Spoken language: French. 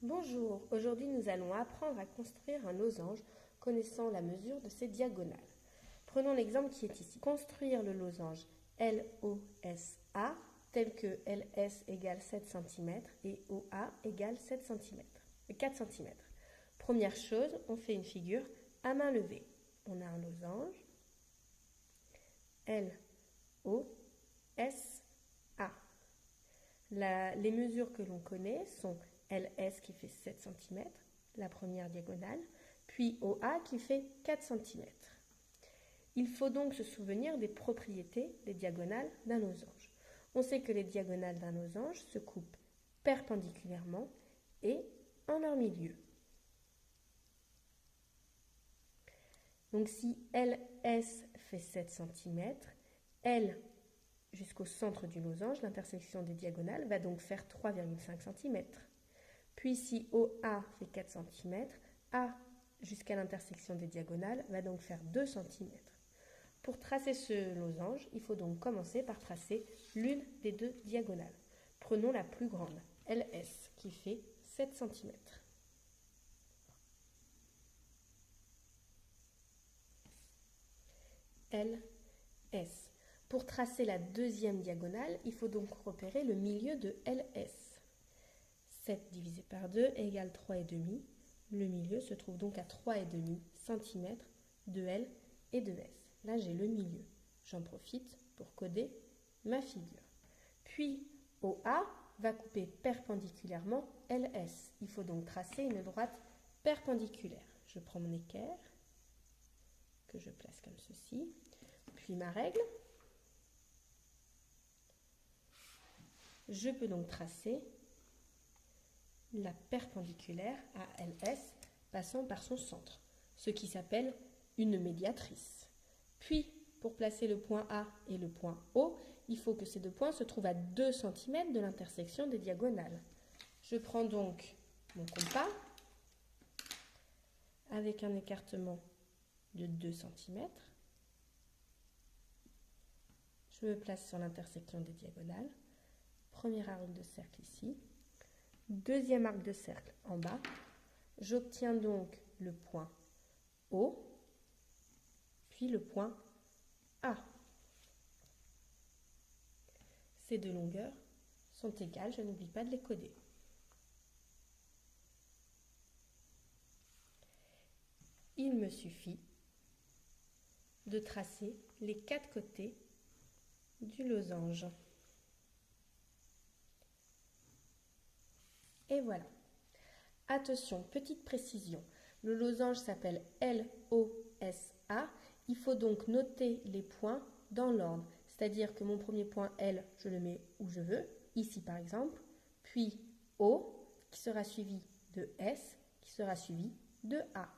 Bonjour, aujourd'hui nous allons apprendre à construire un losange connaissant la mesure de ses diagonales. Prenons l'exemple qui est ici. Construire le losange LOSA tel que LS égale 7 cm et OA égale 4 cm. Première chose, on fait une figure à main levée. On a un losange LOSA. Les mesures que l'on connaît sont LS qui fait 7 cm, la première diagonale, puis OA qui fait 4 cm. Il faut donc se souvenir des propriétés des diagonales d'un losange. On sait que les diagonales d'un losange se coupent perpendiculairement et en leur milieu. Donc si LS fait 7 cm, L jusqu'au centre du losange, l'intersection des diagonales, va donc faire 3,5 cm. Puis si OA fait 4 cm, A jusqu'à l'intersection des diagonales va donc faire 2 cm. Pour tracer ce losange, il faut donc commencer par tracer l'une des deux diagonales. Prenons la plus grande, LS, qui fait 7 cm. LS. Pour tracer la deuxième diagonale, il faut donc repérer le milieu de LS. 7 divisé par 2 égale 3,5. Le milieu se trouve donc à 3,5 cm de L et de S. Là, j'ai le milieu. J'en profite pour coder ma figure. Puis, OA va couper perpendiculairement LS. Il faut donc tracer une droite perpendiculaire. Je prends mon équerre, que je place comme ceci, puis ma règle. Je peux donc tracer la perpendiculaire à LS passant par son centre, ce qui s'appelle une médiatrice. Puis, pour placer le point A et le point O, il faut que ces deux points se trouvent à 2 cm de l'intersection des diagonales. Je prends donc mon compas avec un écartement de 2 cm. Je me place sur l'intersection des diagonales. Premier arc de cercle ici. Deuxième arc de cercle en bas. J'obtiens donc le point O, puis le point A. Ces deux longueurs sont égales, je n'oublie pas de les coder. Il me suffit de tracer les 4 côtés du losange. Et voilà. Attention, petite précision. Le losange s'appelle LOSA. Il faut donc noter les points dans l'ordre. C'est-à-dire que mon premier point L, je le mets où je veux, ici par exemple, puis O, qui sera suivi de S, qui sera suivi de A.